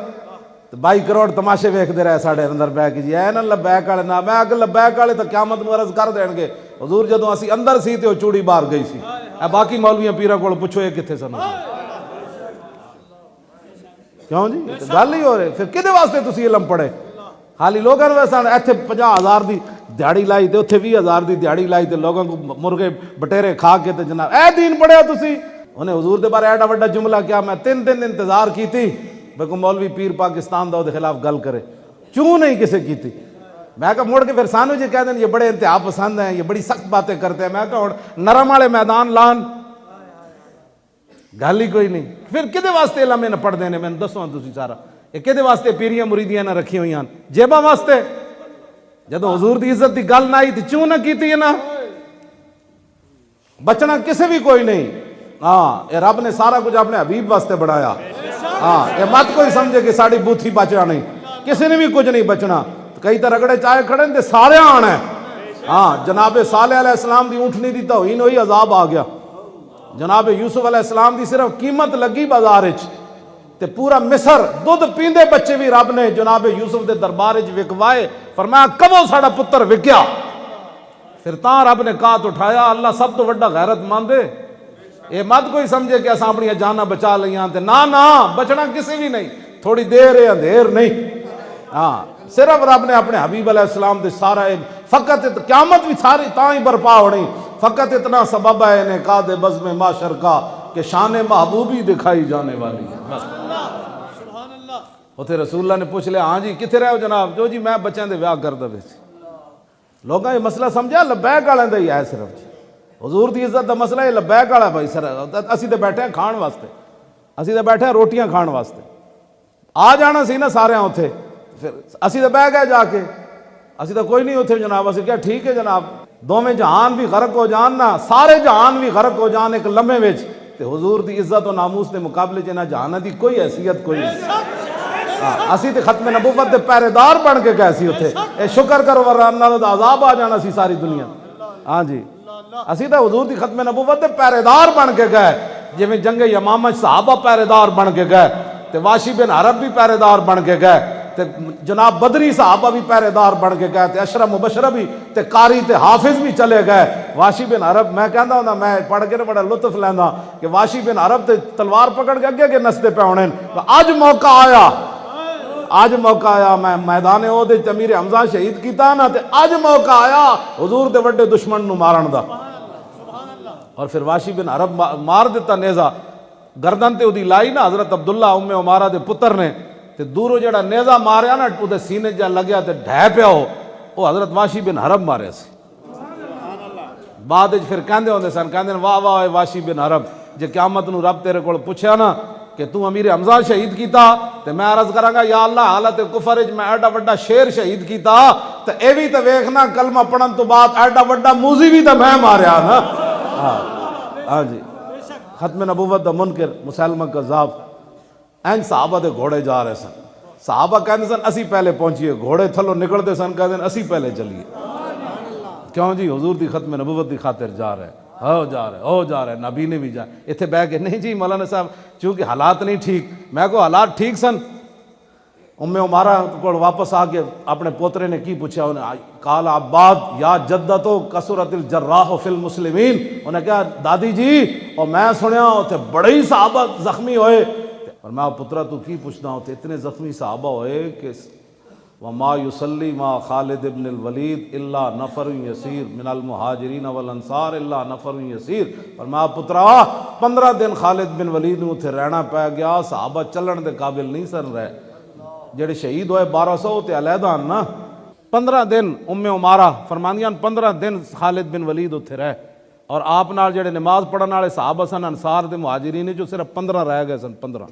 A: 22 کروڑ تماشے ویکھ دے رہے ساڑے اندر بہ کے جی اے نا لبیک والے نا میں کہ لبیک والے تو قیامت نو عرض کر دین گے حضور جدوں اسی اندر سی تے او چوڑی باہر گئی سی اے باقی مولویاں پیراں کول پوچھو یہ کتھے سن کیوں جی گل ہی ہو رہے پھر کدے واسطے تسی علم پڑھے خالی لوگاں ویسا ایتھے 50,000 دی دیہڑی لائی تے اوتھے 20,000 دی دیہڑی لائی تے لوگاں کو مرغے بٹیرے کھا کے تے جناب اے دین پڑھیا تسی انہیں حضور دے بارے ایڈا وڈا جملہ کیا میں 3 دن انتظار کی تھی بے کو مولوی پیر پاکستان دا دے خلاف گل کرے کیوں نہیں کسے کی تھی میں کہا موڑ کے پھر سانو جی کہہ دیں یہ بڑے انتہا پسند ہیں یہ بڑی سخت باتیں کرتے ہیں میں کہا نرم والے میدان لان گل ہی کوئی نہیں پھر کدے واسطے علم نہ پڑھ دینے میں دسو تسی سارا یہ کدے واسطے پیریاں مریدیاں نہ رکھی ہوئی ہیں جیباں واسطے جدو حضور دی عزت دی گل نہ آئی تھی کیوں نہ کیتی ہے نا بچنا کسے بھی کوئی نہیں ہاں یہ رب نے سارا کچھ اپنے حبیب واسطے بڑھایا ہاں یہ مت کوئی سمجھے کہ ساڑی بوتھی بچنا نہیں کسی نے بھی کچھ نہیں بچنا کئی تو رگڑے چائے کھڑے تے سارے آنا ہے ہاں جناب صالح علیہ السلام دی اونٹنی دی توہین ہوئی عذاب آ گیا جناب یوسف علیہ السلام دی صرف قیمت لگی بازار وچ تے پورا مصر دودھ پیندے بچے بھی رب نے جناب یوسف دے دربار وچ وکوائے فرمایا کبو ساڑا پتر وکیا پھر تاں رب نے کہا تو اٹھایا اللہ سب تو بڑا غیرت مند ہے یہ مت کوئی سمجھے کہ اساں اپنی جاناں بچا لیاں تے نہ بچنا کسی بھی نہیں تھوڑی دیر ہے اندھیر نہیں ہاں صرف رب نے اپنے حبیب علیہ السلام دے سارا فقط قیامت بھی ساری تاں ہی برپا ہونی فقط اتنا سبب ہے انہیں کا دے بزم معاشر کا کہ شان محبوبی دکھائی جانے والی ہے بس اتھے رسول اللہ نے پوچھ لیا ہاں جی کتھے رہے ہو جناب جو جی میں بچیاں دے ویاہ کر دے سی لوگاں یہ مسئلہ سمجھا لبیک والے دا ہی ہے صرف جی حضور دی عزت دا مسئلہ یہ لبیک والا بھائی سر اسی تے بیٹھے ہیں کھان واسطے اسی تے بیٹھے ہیں روٹیاں کھان واسطے آ جانا سی نا سارے اتھے پھر اسی تے بہ گئے جا کے اسی تو کوئی نہیں اتھے جناب اسی کیا ٹھیک ہے جناب دوویں جہان بھی غرق ہو جان نا سارے جہان بھی غرق ہو جان ایک لمحے وچ تے حضور دی عزت و ناموس دے مقابلے چ نہ جہان دی کوئی حیثیت کوئی نہیں اسی تے ختم نبوت دے پہرے دار بن کے گئے سی اتھے اے شکر کرو ورنہ دا عذاب آ جانا سی ساری دنیا ہاں جی اسی تے حضور دی ختم نبوت دے پہرے دار بن کے گئے جویں جنگ یمامہ صحابہ پہرے دار بن کے گئے تے واشی بن عرب بھی پہرے دار بن کے گئے تے جناب بدری صحابہ بھی پہرے دار بن کے گئے تے اشرف مبشرہ بھی تے قاری تے حافظ بھی چلے گئے واشی بن عرب میں کہندا ہوندا میں پڑھ کے بڑا لطف لیندا کہ واشی بن عرب تے تلوار پکڑ کے اگے اگے نستے پہ ہونے اج موقع آیا میں میدان احد وچ امیر حمزہ شہید کیتا نا تے اج موقع آیا حضور دے وڈے دشمن نو مارن دا اور پھر واشی بن عرب مار دیتا نیزہ گردن تے اودی لائی نا حضرت عبداللہ ام عمارہ دے پتر نے تے دورو جڑا نیزہ ماریا نا اودے سینے جا لگیا تے ڈھے پیا وہ حضرت واشی بن عرب ماریا سی بعد وچ پھر کہندے ہوندے سن کہندے واہ واہ واشی بن عرب جے قیامت نو رب تیرے کول پوچھیا نا کہ تو امیر حمزہ شہید کیتا تے میں عرض کراں گا یا اللہ حالت کفر وچ میں ایڈا وڈا شیر شہید کیتا تے اے وی تے ویکھنا کلمہ پڑھن تو بعد ایڈا وڈا موزی بھی تے میں ماریا نا ہاں جی ختم نبوت دا منکر مسلمہ کذاب این صحابہ دے گھوڑے جا رہے سن، صحابہ کہتے سن اسی پہلے پہنچیے، گھوڑے تھلو نکلتے سن کہتے ہیں اسی پہلے چلیے، کیوں جی حضور دی ختم نبوت دی خاطر جا رہے جا رہے نبی نے بھی جا اتنے بہ کے نہیں جی مولانا صاحب چونکہ حالات نہیں ٹھیک، میں کو حالات ٹھیک سن۔ عمارہ کو واپس آ کے اپنے پوترے نے کی پوچھا، انہیں قال عباد یا جدتو کثرت الجراح فی المسلمین، انہیں کہا دادی جی اور میں سنیا ہوتے بڑے ہی صحابہ زخمی ہوئے، اور میں پترا تو کی پوچھنا ہوتے اتنے زخمی صحابہ ہوئے کہ وما یصلی ما خالد ابن الولید الا نفر یسیر من المہاجرین والانصار الا نفر یسیر، اور میں پترا 15 دن خالد بن ولید نو اتنے رہنا پہ گیا، صحابہ چلن دے قابل نہیں سن رہے، جڑے شہید ہوئے 1200 تے علیحدہ نا 15 دن عمارہ فرمانیاں 15 دن خالد بن ولید اتنے رہے، اور آپ نال جڑے نماز پڑھن والے صحابہ سن انصار دے مہاجرین جو صرف 15 رہ گئے سن، 15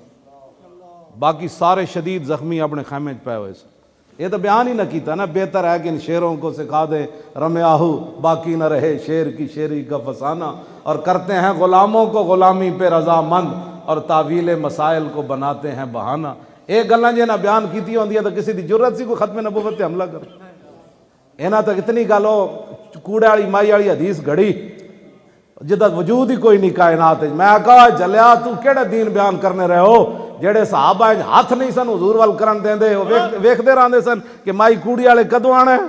A: باقی سارے شدید زخمی اپنے خیمے پہ ہوئے سن۔ یہ تو بیان ہی نہ کیتا نا، بہتر ہے کہ ان شیروں کو سکھا دیں رمیاہو باقی نہ رہے شیر کی شیری کا فسانہ، اور کرتے ہیں غلاموں کو غلامی پہ رضامند اور تعویل مسائل کو بناتے ہیں بہانہ۔ ایک گلاں جے نہ بیان کیتی ہوندی ہے تو کسی دی جرت سی کوئی ختم نبوت تے حملہ کر، اینا تک اتنی گل ہو کوڑے والی مائی والی حدیث گھڑی جدہ وجود ہی کوئی نہیں کائنات ہے۔ میں کہا جلیا تو کیڑا دین بیان کرنے رہے ہو جڑے صحابہ ہاتھ نہیں سن حضور وال کرن دیندے، ویکھدے رہندے سن کہ مائی کوڑی والے کدوں آنا ہے۔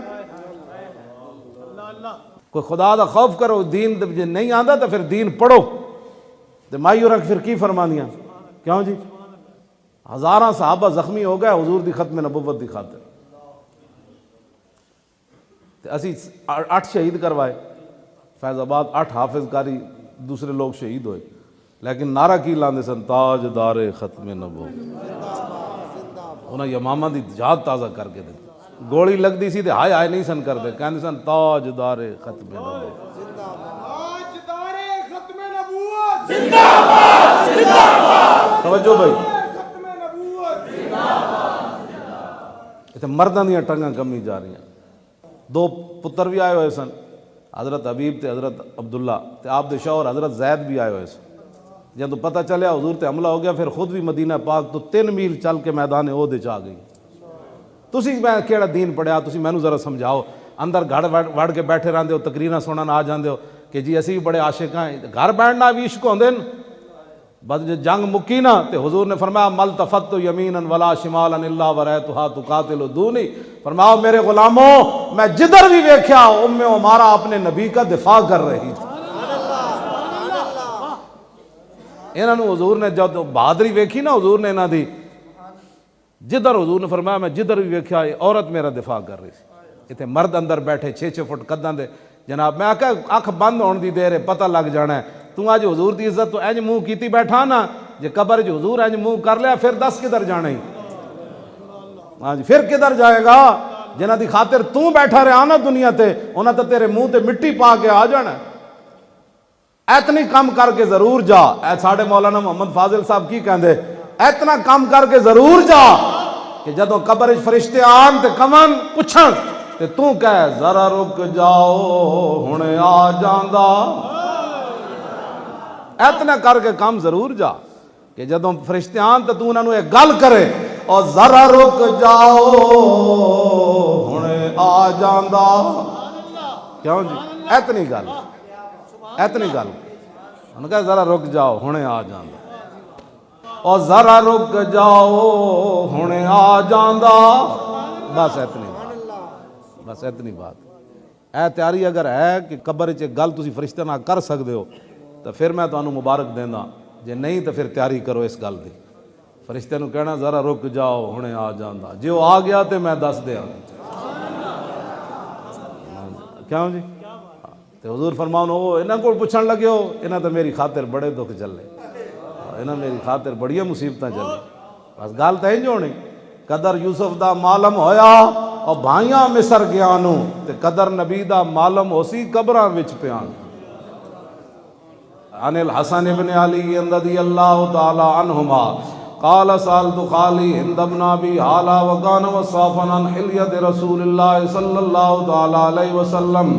A: کوئی خدا دا خوف کرو، دین جے نہیں آندا تو پھر دین پڑھو۔ تے مائی اور پھر کی فرمانیاں کیوں جی ہزاراں صحابہ زخمی ہو گئے حضور دی ختم نبوت دی خاطر، تے اسی 8 شہید کروائے فیض آباد، 8 حافظ کاری دوسرے لوگ شہید ہوئے، لیکن نعرہ کی لاندے سن تاجدار ختم نبوت، انہاں یمامہ دی جہاد تازہ کر کے دیتے، گولی لگ دی سی تے ہائے ہائے نہیں سن کر دے، کہندے سن تاجدار ختم نبوت، تاجدار ختم نبوت زندہ باد، زندہ باد، توجہ بھائی ختم نبوت زندہ باد، اتنے مرداں دیاں ٹنگاں کمی جا رہی ہیں۔ 2 پتر بھی آئے ہوئے سن، حضرت حبیب تے حضرت عبداللہ تے آپ دے شوہر حضرت زید بھی آئے ہوئے سن۔ جب تو پتہ چلیا حضور تے حملہ ہو گیا، پھر خود بھی مدینہ پاک تو 3 میل چل کے میدان عہد وچ آ گئی۔ تسی میں کیڑا دین پڑھیا، تسی مینوں ذرا سمجھاؤ، اندر گھر وڑ کے بیٹھے رہندے ہو، تقریراں سنن آ جاندے ہو کہ جی اسی بڑے عاشق ہیں، گھر بیٹھنا بھی عشق ہوندے ن۔ بس جنگ مکی نا تے حضور نے فرمایا مل تفت یمینا ولا شمالا الا ورأیتها تقاتل دونی، فرمایا میرے غلاموں میں جدھر بھی ویکھیا عمارہ اپنے نبی کا دفاع کر رہی تھی۔ انہاں نو حضور نے جب بہادری ویکھی نا حضور نے انہاں دی، جدھر حضور نے فرمایا میں جدھر بھی ویکھیا عورت میرا دفاع کر رہی تھی۔ اتنے مرد اندر بیٹھے 6-6 فٹ قداں دے، جناب میں آکھا اکھ بند ہون دی دیر ہے پتہ لگ جانا ہے، تو آج حضور دی عزت تو اینج منہ کیتی بیٹھا نا، جے قبر جو حضور اینج منہ کر لیا پھر 10 کدھر جانا ہی، ہاں جی پھر کدھر جائے گا؟ جنہاں دی خاطر تو بیٹھا رہا نا دنیا تے، انہاں تے تیرے منہ تے مٹی پا کے آ جانا ہے۔ اتنی کم کر کے ضرور جا، اے ساڑھے مولانا محمد فاضل صاحب کی کہندے اتنا کم کر کے ضرور جا کہ جدو قبر فرشتے آن تے کمن پچھن تے تو کہے ذرا رک جاؤ ہنے آ جاندا، اتنا کر کے کم ضرور جا کہ جدو فرشتے آن تے تو انہاں نوں ایک گل کرے اور ذرا رک جاؤ ہنے آ جاندا، کیوں جی اتنی گل، اتنی گل انہوں نے کہا ذرا رک جاؤ ہنے آ جاندا، اور ذرا رک جاؤ ہنے آ جاندا، بس اتنی بات۔ اے تیاری اگر ہے کہ قبر چ گل تسی فرشتے نہ کر سکتے ہو تو پھر میں تانوں مبارک دینا، جے نہیں تو پھر تیاری کرو اس گل دی، فرشتے نو کہنا ذرا رک جاؤ ہنے آ جاندا، جے وہ آ گیا تو میں دس دیا، کیوں جی؟ تو حضور فرماؤں ہو انہاں کو پوچھن لگے ہو، انہاں تو میری خاطر بڑے دکھ چلے، انہاں میری خاطر بڑی مصیبتاں چلے، بس گل تو انج ہونی قدر یوسف دا معلوم ہویا اور بھائیاں مصر گیا نو تے قدر نبی دا معلوم ہو سی قبراں وچ پیان۔ عن الحسن بن علی رضی اللہ تعالی عنہما قال سألت خالی ہند بن ابی حالہ وکان وصافا عن حلیۃ رسول اللہ صلی اللہ تعالی علیہ وسلم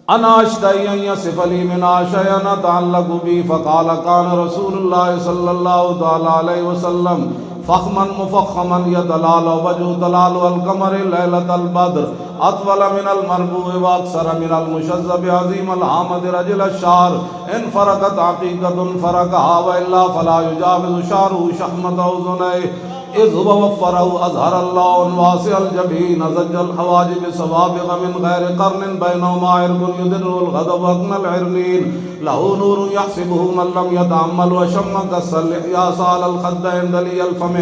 A: انا اشتہی ان یصف لی منہا شیئا تعلق بی فقال کان رسول اللہ صلی اللہ تعالی علیہ وسلم فخما مفخما یدلال وجہ دلال القمر لیلۃ البدر اطول من المربوع واکثر من المشذب عظیم الحامد رجل الشعر ان فرقت عقیقۃ فرقها والا فلا یجاوز شعره شحمۃ اذنیہ اذ وفره اظہر اللہ واسع الجبین زج الحواجب سوابغ من غیر قرن بینهما عرق یدر الغضب اقن العرنین له نور يحسبه من لم يتعمل وشم كالسلح سال الخد عند لي الفم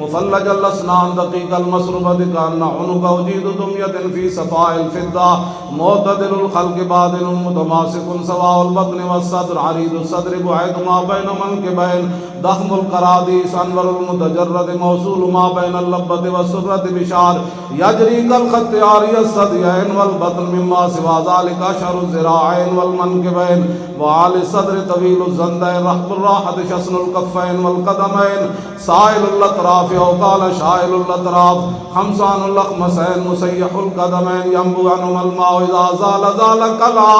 A: مفلج الاسنان دقيق المسربة كأن عنق وجيد دمية في صفاء الفضة معتدل الخلق بادل متماسك سواء البطن والصدر عريض الصدر بعيد ما بين منكبين ضخم القراديس انور المتجرد موصول ما بين اللبة والسرة بشعر يجري كالخط عاري الصديين والبطن مما سوى ذلك اشهر الذراعين والمنكبين وعالي الصدر طويل الزندين رحب الراحة شسن الكفين والقدمين سائل الاطراف او قال شائل الاطراف خمسان الاخمسين مسيح القدمين ينبو عنهما الماء اذا زال زال كلا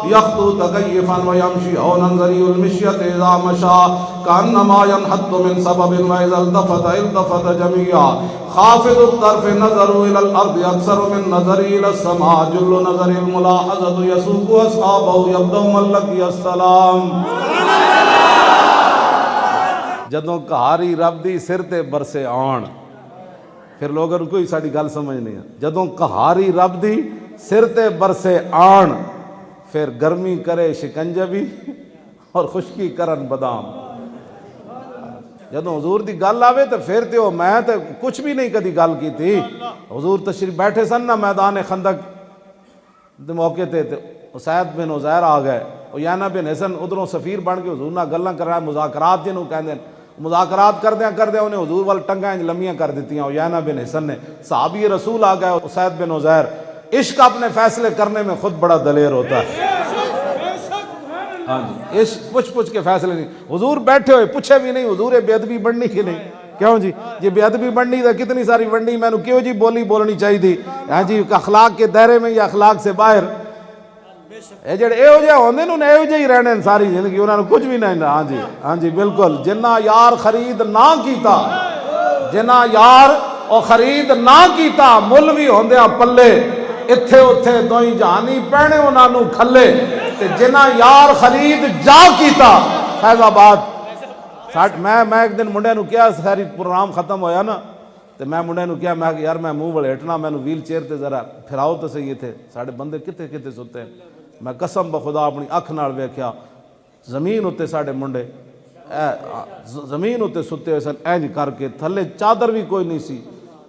A: يخطو تكيفا ويمشي هونا ذري المشية اذا مشى كأنما ينحط من سبب واذا التفت التفت جميعا خافض الطرف نظر الى الارض اكثر من نظر الى السماء جل نظر الملاحظة يسوق اصحابه يبدو من لقي السلام جدوں کہاری رب دی سر تے برسے آن پھر لوگوں کو کوئی ساڑی گل سمجھ نہیں ہے جدوں کہاری رب دی سر تے برسے آن پھر گرمی کرے شکنجبی اور خشکی کرن بادام جدوں حضور دی گل آوے تو پھر تے میں تے کچھ بھی نہیں کدی گل کی تھی حضور تشریف بیٹھے سن نا میدان خندق دے موقع تے اسید بن عزیر آ گئے عیینہ بن حسن ادھروں سفیر بن کے حضور نال گلاں کر رہا ہے مذاکرات جنوں کہندے مذاکرات کردیاں انہیں حضور وال ٹنگاں لمیاں کر دیتیاں عیینہ بن حسن نے صحابی رسول آ گئے اسید بن عزیر عشق اپنے فیصلے کرنے میں خود بڑا دلیر ہوتا ہے ہاں جی عشق پوچھ کے فیصلے نہیں حضور بیٹھے ہوئے پوچھے بھی نہیں حضور بے ادبی بڑھنی کی نہیں کیوں جی یہ بے ادبی بڑھنی تھا کتنی ساری بڑھنی میں نے کیوں جی بولنی چاہیے تھی ہاں جی اخلاق کے دائرے میں یا اخلاق سے باہر اے جڑے ایہو جے ہوندے نے ایہو جے ہی رہنے ساری زندگی انہاں نوں کچھ بھی نہیں ہاں جی بالکل جنہ یار خرید نہ کیتا جنہ یار او خرید نہ کیتا مل بھی ہوندے پلے اتھے اتھے دوئی جہانی پہنے انہاں نوں کھلے تے جنہ یار خرید جا کیتا فیض آباد میں ایک دن منڈے نوں کیا ساری پروگرام ختم ہویا نا تے میں منڈے نوں کیا میں یار میں منہ ولیٹنا میں ویل چیئر تے ذرا پھراؤ تو صحیح تھے ساڑے بندے کتے کتے ستے ہیں میں قسم بخدا اپنی اکھ نال ویکھیا زمین اتے ساڑے منڈے زمین اتے ستے ہوئے سن اینج کر کے تھلے چادر بھی کوئی نہیں سی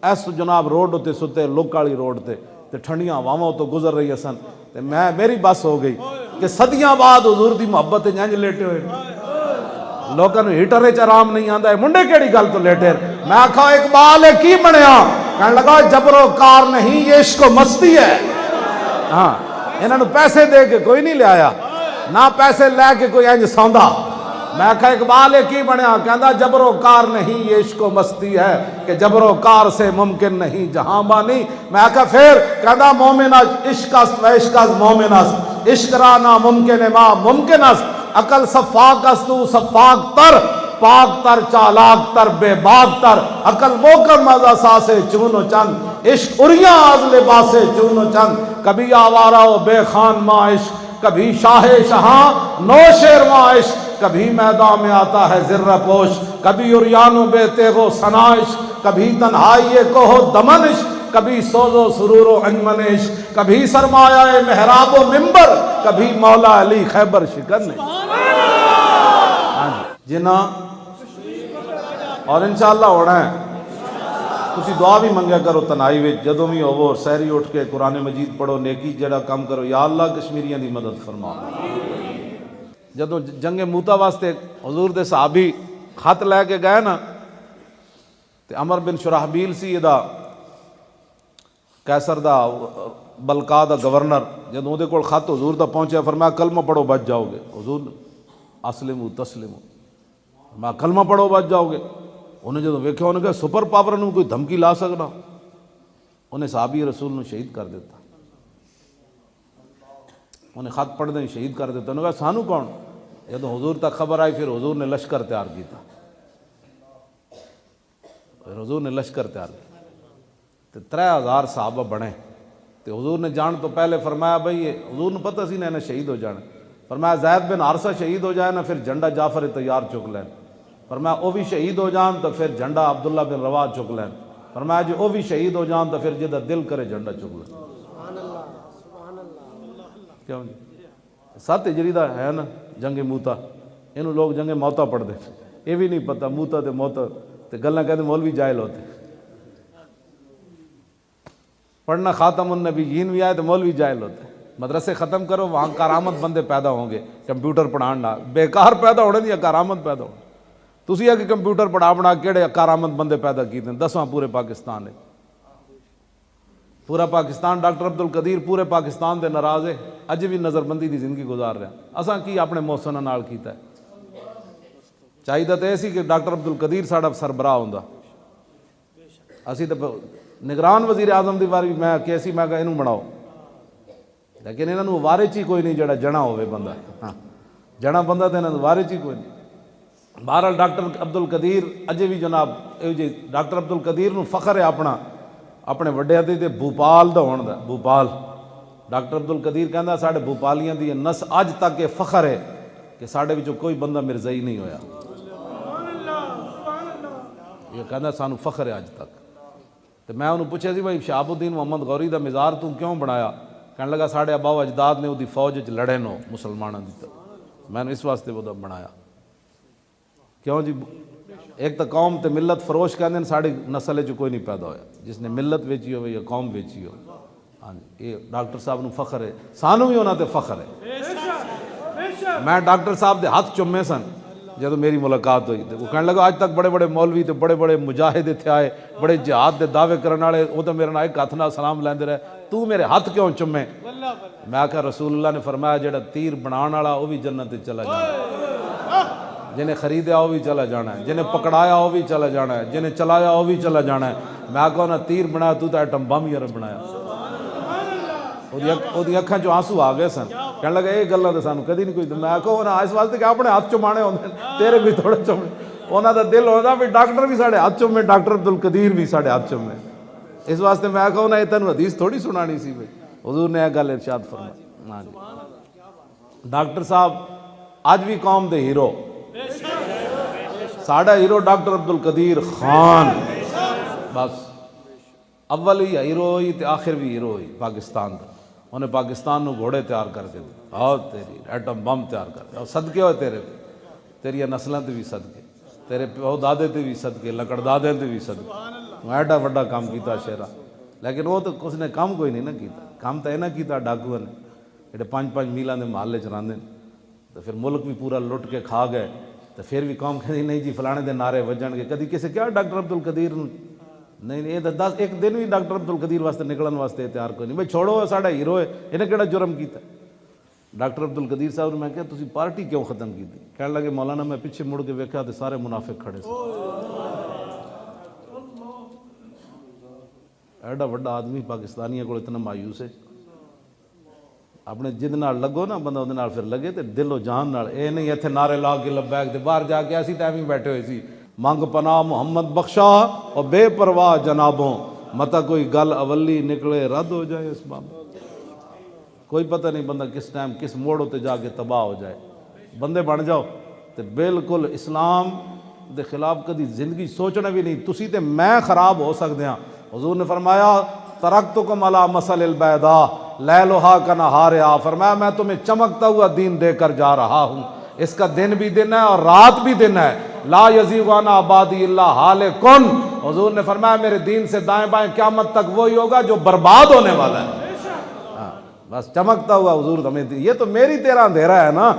A: ایس جناب روڈ اتے ستے لوکالی روڈ تے ٹھنڈیاں واواں تو گزر رہی سن تے میری بس ہو گئی کہ صدیاں بعد حضور دی محبت اینج لیٹے ہوئے لوکاں نوں ہیٹر وچ آرام نہیں آندا ہے منڈے کیڑی گل تو لیٹے میں آکھا اقبال کی بنیا کہنے لگا جبر و کار نہیں یہ عشق و مستی ہے ہاں انہوں نے پیسے دے کے کوئی نہیں لے آیا نہ پیسے لے کے کوئی انج سوندا میں کہا اقبال کی بنیا کہندا جبر و کار نہیں یہ عشق و مستی ہے کہ جبر و کار سے ممکن نہیں جہاں بانی میں کہا پھر کہندا مومن عشق است و عشق از مومن است عشق را ناممکن ما ممکن است عقل صفاق است تو صفاق تر پاک تر چالاک تر بے باک تر عقل موکم از اساس چون و چند عشق اریاں از لباس چون و چند کبھی آوارہ و بے خان ماں عشق کبھی شاہ شہاں نو شیر ماں عشق کبھی میدان میں آتا ہے ذرہ پوش کبھی اریان و بے تیغ و ثنا عشق کبھی تنہائی کوہ دمن عشق کبھی سوز و سرور و انجمن عشق کبھی سرمایہ محراب و منبر کبھی مولا علی خیبر شکن جنہ اور انشاءاللہ ہونا ہے تسی دعا بھی منگیا کرو تنہائی وچ جدوں بھی ہوو سحری اٹھ کے قرآن مجید پڑھو نیکی جڑا کام کرو یا اللہ کشمیریاں دی مدد فرما جدوں جنگ موتا واسطے حضور دے صحابی خط لے کے گئے نا تے عمر بن شرحبیل سی ادا کیسر دا بلقا دا گورنر جدوں دے کول خط حضور دا پہنچیا فرمایا کلمہ پڑھو بچ جاؤ گے حضور اسلموا تسلموا میں کلمہ پڑھو بچ جاؤ گے انہیں جدوں ویکھیا انہیں کہا سپر پاور نوں کوئی دھمکی لا سکنا انہیں صحابی رسول نوں شہید کر دیتا انہیں خط پڑھ دیں شہید کر دیتے. انہوں نے کہا سانو کون؟ جب حضور تک خبر آئی پھر حضور نے لشکر تیار کیتا, پھر حضور نے لشکر تیار کیا تو 3000 صحابہ بنے. تو حضور نے جان تو پہلے فرمایا بھائی یہ حضور نے پتہ سی نا شہید ہو جانا, فرمایا زید بن حارثہ شہید ہو جائے نا پھر جھنڈا جعفر تیار چک لین, فرمایا وہ بھی شہید ہو جان تو پھر جھنڈا عبداللہ بن رواحہ چک لین, فرمایا جی وہ بھی شہید ہو جان تو پھر جدہ دل کرے جھنڈا چک لین. کیوں جی 7 ہجری دا ہے نا جنگ موتا, انہوں لوگ جنگ موتا پڑھ دے, یہ بھی نہیں پتہ موتا تے موتا تے گلاں کہتے مولوی جاہل ہوتے. پڑھنا خاتم النبیین بھی آئے تو مولوی جاہل ہوتے. مدرسے ختم کرو وہاں کارآمد بندے پیدا ہوں گے, کمپیوٹر پڑھانا بیکار پیدا ہونے دیا کارآمد پیدا ہونے. تسی ہے کہ کمپیوٹر پڑھا کیڑے کارآمد بندے پیدا کیتے ہیں 10واں پورے پاکستان ہے, پورا پاکستان. ڈاکٹر عبد القدیر پورے پاکستان دے ناراض ہے, اج بھی نظر بندی دی زندگی گزار رہے ہیں. اساں کی اپنے محسناں نال کیتا ہے. چاہیے تو ایسی کہ ڈاکٹر عبد القدیر ساڈا سربراہ ہوندا, اسی تو نگران وزیر اعظم دی باری میں کیسی میں کہا انہوں بناؤ, لیکن انہوں وارے چی کوئی نہیں جڑا جنا ہوئے بندہ. ہاں جنا بندہ تو انہوں وارے چی کوئی نہیں. بہرحال ڈاکٹر عبد القدیر اجے بھی جناب جی ڈاکٹر عبد القدیر نو فخر ہے اپنا اپنے وڈے تے بھوپال دا ہون دا. بھوپال ڈاکٹر عبد القدیر کہندا ساڈے بھوپالیاں دی نس اج تک یہ فخر ہے کہ ساڈے وچوں کوئی بندہ مرزائی نہیں ہویا. یہ کہندا سانو فخر ہے اج تک. تو میں انہوں پوچھا سی بھائی شہاب الدین محمد غوری دا مزار تو کیوں بنایا؟ کہنے لگا ساڑھے ابا و اجداد نے وہ دی فوج وچ لڑے نو مسلمانوں دی طرف, میں نے اس واسطے وہ بنایا. کیوں جی ایک تو قوم تے ملت فروش کہندے ہیں ساڑھی نسل وچ کوئی نہیں پیدا ہویا جس نے ملت ویچی ہو یا قوم ویچی ہو. ہاں جی یہ ڈاکٹر صاحب نو فخر ہے, سانو بھی ہونا تے فخر ہے. میں ڈاکٹر صاحب دے ہاتھ چومے سن جب میری ملاقات ہوئی تو وہ کہنے لگا آج تک بڑے بڑے مولوی تے بڑے بڑے مجاہد تھے آئے, بڑے جہاد دے دعوے کرنے والے, وہ تو میرے نال ایک ہاتھ نال سلام لیندے رہے, تو میرے ہاتھ کیوں چومے؟ میں کہا رسول اللہ نے فرمایا جڑا تیر بنان والا وہ بھی جنت تے چلا جانا ہے, جنہیں خریدیا وہ بھی چلا جانا ہے, جنہیں پکڑایا وہ بھی چلا جانا ہے, جنہیں چلایا وہ بھی چلا جانا ہے. میں کہا نا تیر بنایا تو ایٹم بم ہی بنایا. وہ اکھاں چوں آنسو آ گئے سن, کہنے لگا یہ گلاں تے سانوں کدی نہیں کوئی. میں کہو نا اس واسطے کہ اپنے ہاتھ چومانے ہوندے تیرے بھی تھوڑے چومے, انہاں دا دل ہوندا بھی ڈاکٹر بھی ساڈے ہاتھ چومے, ڈاکٹر عبد القدیر بھی ساڈے ہاتھ چومے. اس واسطے میں کہو نا یہ تینوں حدیث تھوڑی سنانی سی بھائی, حضور نے یہ گل ارشاد فرمائی. ہاں جی ڈاکٹر صاحب اج بھی قوم دے ہیرو, ساڈا ہیرو ڈاکٹر عبد القدیر خان, بس اول ہی ہیرو ہوئی تے آخر بھی ہیرو ہوئی پاکستان دا. انہیں پاکستان نو گھوڑے تیار کر کے دی, آؤ تیری ایٹم بم تیار کر کے, اور صدقے ہوئے تیرے تے, تیری نسلیں تے بھی صدقے, تیرے پیو دادے تے بھی صدقے, لکڑ دادے تے بھی صدقے. ایڈا وڈا کام کیتا شہرا, لیکن وہ تو اس نے کام کوئی نہیں نہ کیتا. کام تو یہ نہ کیتا ڈاکو نے جڑے 5-5 میلاں دے محلے چ رہندے تو پھر ملک بھی پورا لٹ کے کھا گئے, تو پھر بھی قوم کہتی نہیں جی فلانے دے نعرے وجن گے. کدی کسی کیا ڈاکٹر عبد القدیر نہیں یہ 10 ایک دن بھی ڈاکٹر عبد القدیر واسطے نکلن واسطے تیار کوئی نہیں. بھائی چھوڑو ساڈا ہیرو ہے, انہیں کیڑا جرم کیتا؟ ڈاکٹر عبد القدیر صاحب نے میں کہا تسی پارٹی کیوں ختم کی تھی؟ کہنے لگے مولانا میں پیچھے مڑ کے ویکھا تو سارے منافق کھڑے سے. ایڈا وڈا آدمی پاکستانیوں کو اتنا مایوس ہے, اپنے جد نال لگو نا بندہ اودے نال پھر لگے تے دل و جان نال. اے نہیں ایتھے نعرے لا کے لبیک تے باہر جا کے اسی ٹائم ہی بیٹھے ہوئے سی, منگ پناہ محمد بخشا اور بے پرواہ جنابوں, متا کوئی گل اولی نکلے رد ہو جائے اس باب. کوئی پتہ نہیں بندہ کس ٹائم کس موڑ تے جا کے تباہ ہو جائے. بندے بن جاؤ تے بالکل اسلام دے خلاف کدی زندگی سوچنا بھی نہیں. تسی تے میں خراب ہو سکتے ہیں. حضور نے فرمایا ترکتکم علی مثل البیضاء لیلھا کنہارھا, فرمایا میں تمہیں چمکتا ہوا دین دے کر جا رہا ہوں, اس کا دن بھی دن ہے اور رات بھی دن ہے. لا یزیغ عنہ بعدی الا ہالکن, حضور نے فرمایا میرے دین سے دائیں بائیں قیامت تک وہی ہوگا جو برباد ہونے والا ہے. بس چمکتا ہوا حضور ہمیں, یہ تو میری تیرا اندھیرا ہے نا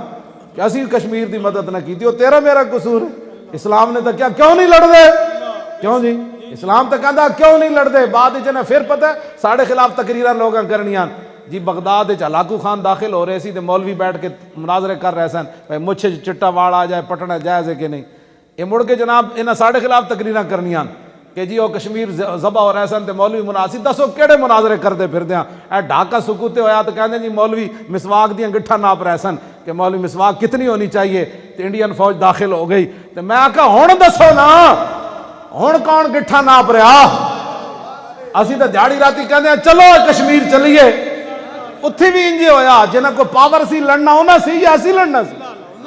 A: کہ اسی کشمیر دی مدد نہ کی تھی, وہ تیرا میرا قصور ہے. اسلام نے تو کیا کیوں نہیں لڑ دے؟ کیوں جی اسلام تو کہندا کیوں نہیں لڑ دے؟ بعد وچ پھر پتہ ہے ساڑھے خلاف تقریراں لوگاں کرنیاں جی. بغداد وچ ہلاکو خان داخل ہو رہے سی تے مولوی بیٹھ کے مناظرے کر رہے سن بھائی مچھ چٹا واڑ آ جائے پٹنا جائز ہے کہ نہیں. یہ مڑ کے جناب انہاں ساڑھے خلاف تقریراں کرنیاں کہ جی وہ کشمیر ذبح ہو رہے سن تے مولوی مناسی دسو کہڑے مناظرے کرتے پھردے ہیں. اے ڈھاکہ سکوتے ہویا تو کہندے جی مولوی مسواک دیاں گٹھا ناپ رہے سن کہ مولوی مسواک کتنی ہونی چاہیے تے انڈین فوج داخل ہو گئی. تے میں آکھا ہن دسو نا ہن کون گٹھا ناپ رہا. اسی تو دیہڑی راتی کہندے ہیں چلو کشمیر چلیے. اتھی بھی انجی ہویا جنہاں کو پاور سی لڑنا ہونا سی یا اسی لڑنا سی.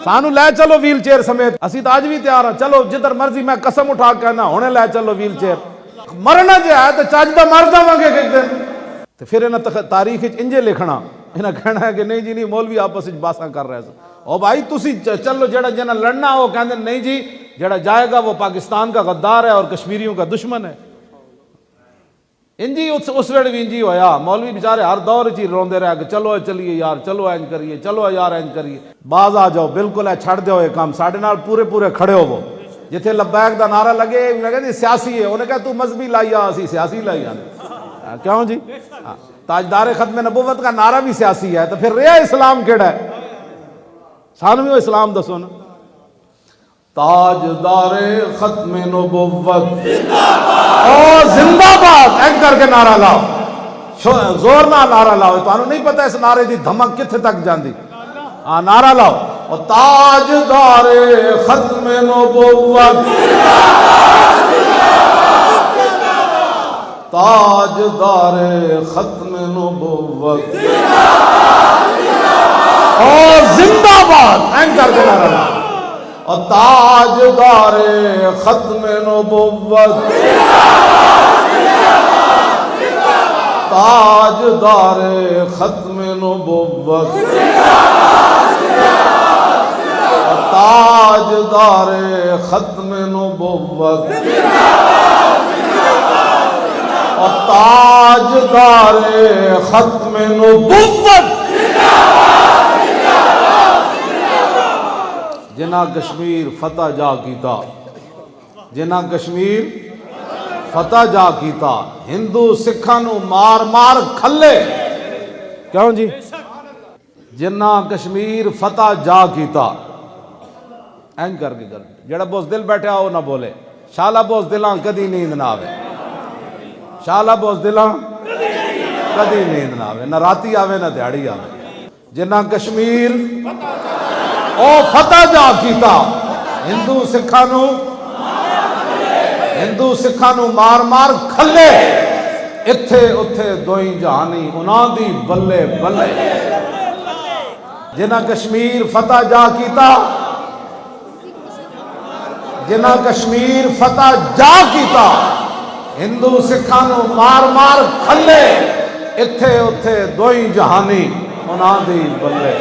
A: سانو لے چلو ویل چیئر سمیت. اسی تو آج بھی تیار ہیں چلو جدھر مرضی. میں قسم اٹھا کہنا ہونے لے چلو ویل چیئر. مرنا جو ہے تو چاجدہ مر جاواں گے ایک دن. تو پھر انہاں تاریخ انجے لکھنا انہاں کہنا ہے کہ نہیں جی نہیں مولوی آپس وچ باساں کر رہے ہیں. او بھائی تسی چلو جڑا جنہاں لڑنا وہ کہندے نہیں جی جڑا جائے گا وہ پاکستان کا غدار ہے اور کشمیریوں کا دشمن ہے. انجی اس ویڑ بھی انجی ہویا. مولوی بیچارے ہر دور چی روندے رہے کہ چلو چلیے یار چلو اینج کریے چلو یار اینج کریے. باز آ جاؤ بالکل ہے چھڑ دیو یہ کام. ساڈے نال پورے کھڑے ہو. وہ جتھے لبیک دا نعرہ لگے میں کہندی سیاسی ہے انہیں کہا تو مذہبی لائی آ اسی سیاسی لائی آ. کیوں جی تاجدار ختم نبوت کا نعرہ بھی سیاسی ہے تو پھر رہا اسلام کیڑا ہے. سانو بھی اسلام دسو نا. تاجدار ختم نبوت او زندہ باد ایک کر کے نعرہ لاؤ. زور نہ نعرہ لاؤ. تو نہیں پتہ اس نعرے دی دھمک کتنے تک جاندی. ہاں نعرہ لاؤ. اور تاجدار ختم نبوت تاجدار ختم نبوت اور زندہ باد این کر کے نعرہ لاؤ. اور تاجدار ختم نبوت تاجدار ختم نبوت تاجدار ختم نبوت اور تاجدار ختم نبوت. جنہ کشمیر فتح جا کیتا جنہ کشمیر فتح جا کیتا ہندو سکھاں نو مار مار کھلے. کیوں جی جنہ کشمیر فتح جا کیتا این کر کے کر جڑا بوس دل بیٹھا ہو نہ بولے. شالہ بوس دلاں کدی نیند نہ آوے. شالہ بوس دلاں کدی نیند نہ آوے. نہ راتی آوے نہ دیہڑی آوے. جنہ کشمیر او فتح جا کیتا ہندو سکھاں نو مار مار کھلے. اتھے اتھے دوئی جہانی انہاں دی بلے بلے. جنہ کشمیر فتح جا کیتا جنہ کشمیر فتح جا کیتا ہندو سکھاں نو مار مار کھلے. اتھے اتھے دوئی جہانی انہاں دی بلے.